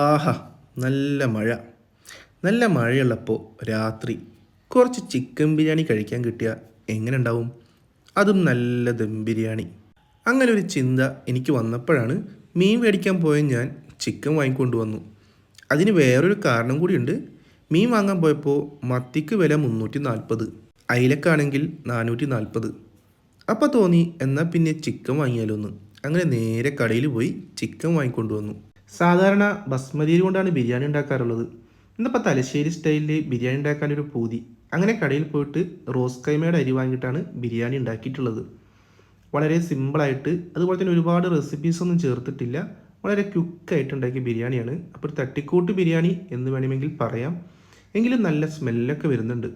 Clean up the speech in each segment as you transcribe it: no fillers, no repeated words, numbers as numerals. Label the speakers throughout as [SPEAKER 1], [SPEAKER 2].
[SPEAKER 1] ആഹാ, നല്ല മഴ. നല്ല മഴയുള്ളപ്പോൾ രാത്രി കുറച്ച് ചിക്കൻ ബിരിയാണി കഴിക്കാൻ കിട്ടിയാൽ എങ്ങനെ ഉണ്ടാവും? അതും നല്ല ദം ബിരിയാണി. അങ്ങനെ ഒരു ചിന്ത എനിക്ക് വന്നപ്പോഴാണ് മീൻ മേടിക്കാൻ പോയ ഞാൻ ചിക്കൻ വാങ്ങിക്കൊണ്ട് വന്നു. അതിന് വേറൊരു കാരണം കൂടിയുണ്ട്. മീൻ വാങ്ങാൻ പോയപ്പോൾ മത്തിക്ക് വില 340, അയിലക്കാണെങ്കിൽ 440. അപ്പോൾ തോന്നി എന്നാൽ പിന്നെ ചിക്കൻ വാങ്ങിയാലോ എന്ന്. അങ്ങനെ നേരെ കടയിൽ പോയി ചിക്കൻ വാങ്ങിക്കൊണ്ട് വന്നു. സാധാരണ ബസ്മതി അരി കൊണ്ടാണ് ബിരിയാണി ഉണ്ടാക്കാറുള്ളത്. ഇന്നിപ്പോൾ തലശ്ശേരി സ്റ്റൈലിൽ ബിരിയാണി ഉണ്ടാക്കാനൊരു പൂതി. അങ്ങനെ കടയിൽ പോയിട്ട് റോസ് കൈമയുടെ അരി വാങ്ങിയിട്ടാണ് ബിരിയാണി ഉണ്ടാക്കിയിട്ടുള്ളത്. വളരെ സിമ്പിളായിട്ട്, അതുപോലെ തന്നെ ഒരുപാട് റെസിപ്പീസൊന്നും ചേർത്തിട്ടില്ല. വളരെ ക്വിക്കായിട്ട് ഉണ്ടാക്കിയ ബിരിയാണിയാണ്. അപ്പോൾ ഒരു തട്ടിക്കൂട്ട് ബിരിയാണി എന്ന് വേണമെങ്കിൽ പറയാം. എങ്കിലും നല്ല സ്മെല്ലൊക്കെ വരുന്നുണ്ട്.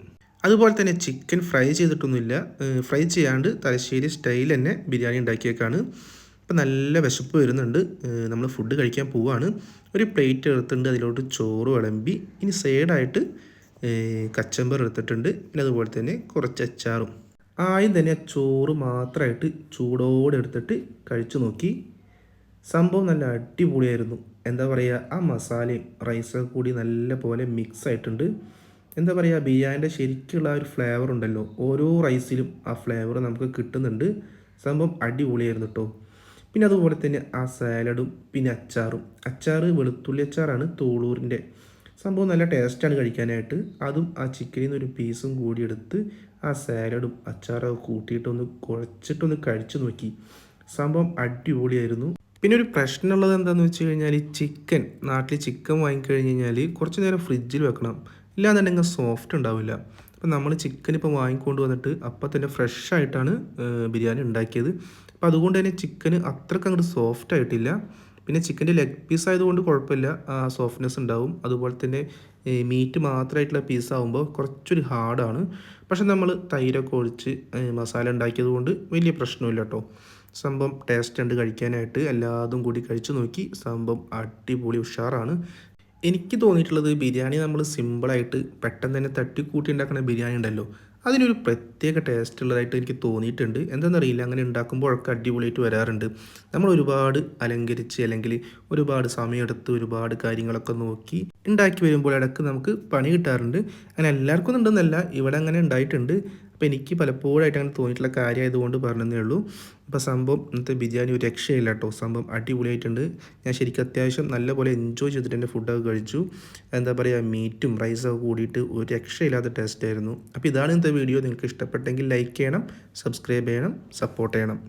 [SPEAKER 1] അതുപോലെ തന്നെ ചിക്കൻ ഫ്രൈ ചെയ്തിട്ടൊന്നുമില്ല. ഫ്രൈ ചെയ്യാണ്ട് തലശ്ശേരി സ്റ്റൈൽ തന്നെ ബിരിയാണി ഉണ്ടാക്കിയേക്കാണ്. ഇപ്പം നല്ല വിശപ്പ് വരുന്നുണ്ട്. നമ്മൾ ഫുഡ് കഴിക്കാൻ പോവുകയാണ്. ഒരു പ്ലേറ്റ് എടുത്തിട്ടുണ്ട്, അതിലോട്ട് ചോറ് വിളമ്പി. ഇനി സൈഡായിട്ട് കച്ചമ്പർ എടുത്തിട്ടുണ്ട്. പിന്നെ അതുപോലെ തന്നെ കുറച്ച് അച്ചാറും. ആദ്യം തന്നെ ചോറ് മാത്രമായിട്ട് ചൂടോടെ എടുത്തിട്ട് കഴിച്ചു നോക്കി. സംഭവം നല്ല അടിപൊളിയായിരുന്നു. എന്താ പറയുക, ആ മസാലയും റൈസൊക്കെ കൂടി നല്ല പോലെ മിക്സ് ആയിട്ടുണ്ട്. എന്താ പറയുക, ബിരിയാണിൻ്റെ ശരിക്കുള്ള ആ ഒരു ഫ്ലേവർ ഉണ്ടല്ലോ, ഓരോ റൈസിലും ആ ഫ്ലേവർ നമുക്ക് കിട്ടുന്നുണ്ട്. സംഭവം അടിപൊളിയായിരുന്നു കേട്ടോ. പിന്നെ അതുപോലെ തന്നെ ആ സാലഡും പിന്നെ അച്ചാർ വെളുത്തുള്ളി അച്ചാറാണ് തോളൂരിൻ്റെ. സംഭവം നല്ല ടേസ്റ്റാണ് കഴിക്കാനായിട്ട്. അതും ആ ചിക്കനിൽ നിന്ന് ഒരു പീസും കൂടി എടുത്ത് ആ സാലഡും അച്ചാറൊക്കെ കൂട്ടിയിട്ടൊന്ന് കുഴച്ചിട്ടൊന്ന് കഴിച്ചു നോക്കി. സംഭവം അടിപൊളിയായിരുന്നു. പിന്നെ ഒരു പ്രശ്നമുള്ളത് എന്താണെന്ന് വെച്ച് കഴിഞ്ഞാൽ, നാട്ടിൽ ചിക്കൻ വാങ്ങിക്കഴിഞ്ഞ് കഴിഞ്ഞാൽ കുറച്ച് നേരം ഫ്രിഡ്ജിൽ വെക്കണം. ഇല്ലാന്നുണ്ടെങ്കിൽ സോഫ്റ്റ് ഉണ്ടാവില്ല. അപ്പം നമ്മൾ ചിക്കൻ ഇപ്പോൾ വാങ്ങിക്കൊണ്ട് വന്നിട്ട് അപ്പം തന്നെ ഫ്രഷ് ആയിട്ടാണ് ബിരിയാണി ഉണ്ടാക്കിയത്. അപ്പോൾ അതുകൊണ്ട് തന്നെ ചിക്കന് അത്രയ്ക്ക് അങ്ങോട്ട് സോഫ്റ്റ് ആയിട്ടില്ല. പിന്നെ ചിക്കൻ്റെ ലെഗ് പീസ് ആയതുകൊണ്ട് കുഴപ്പമില്ല, സോഫ്റ്റ്നെസ് ഉണ്ടാവും. അതുപോലെ തന്നെ മീറ്റ് മാത്രമായിട്ടുള്ള പീസാകുമ്പോൾ കുറച്ചൊരു ഹാർഡാണ്. പക്ഷെ നമ്മൾ തൈരൊക്കെ ഒഴിച്ച് മസാല ഉണ്ടാക്കിയത് കൊണ്ട് വലിയ പ്രശ്നമില്ല കേട്ടോ. സംഭവം ടേസ്റ്റ് ഉണ്ട് കഴിക്കാനായിട്ട്. എല്ലാതും കൂടി കഴിച്ചു നോക്കി. സംഭവം അടിപൊളി ഉഷാറാണ്. എനിക്ക് തോന്നിയിട്ടുള്ളത്, ബിരിയാണി നമ്മൾ സിമ്പിളായിട്ട് പെട്ടെന്ന് തന്നെ തട്ടിക്കൂട്ടി ഉണ്ടാക്കുന്ന ബിരിയാണി ഉണ്ടല്ലോ, അതിനൊരു പ്രത്യേക ടേസ്റ്റ് ഉള്ളതായിട്ട് എനിക്ക് തോന്നിയിട്ടുണ്ട്. എന്താണെന്നറിയില്ല, അങ്ങനെ ഉണ്ടാക്കുമ്പോഴൊക്കെ അടിപൊളിയായിട്ട് വരാറുണ്ട്. നമ്മൾ ഒരുപാട് അലങ്കരിച്ച് അല്ലെങ്കിൽ ഒരുപാട് സമയമെടുത്ത് ഒരുപാട് കാര്യങ്ങളൊക്കെ നോക്കി ഉണ്ടാക്കി വരുമ്പോൾ ഇടയ്ക്ക് നമുക്ക് പണി കിട്ടാറുണ്ട്. അങ്ങനെ എല്ലാവർക്കും ഒന്നും ഉണ്ടെന്നല്ല, ഇവിടെ അങ്ങനെ ഉണ്ടായിട്ടുണ്ട്. അപ്പോൾ എനിക്ക് പലപ്പോഴായിട്ട് അങ്ങനെ തോന്നിയിട്ടുള്ള കാര്യമായതുകൊണ്ട് പറഞ്ഞതേ ഉള്ളൂ. അപ്പോൾ സംഭവം ഇന്നത്തെ ബിരിയാണി ഒരു രക്ഷയില്ല കേട്ടോ. സംഭവം അടിപൊളിയായിട്ടുണ്ട്. ഞാൻ ശരിക്കും അത്യാവശ്യം നല്ലപോലെ എൻജോയ് ചെയ്തിട്ട് എൻ്റെ ഫുഡൊക്കെ കഴിച്ചു. എന്താ പറയുക, മീറ്റും റൈസൊക്കെ കൂടിയിട്ട് ഒരു രക്ഷയില്ലാത്ത ടേസ്റ്റ് ആയിരുന്നു. അപ്പോൾ ഇതാണ് ഇന്നത്തെ വീഡിയോ. നിങ്ങൾക്ക് ഇഷ്ടപ്പെട്ടെങ്കിൽ ലൈക്ക് ചെയ്യണം, സബ്സ്ക്രൈബ് ചെയ്യണം, സപ്പോർട്ട് ചെയ്യണം.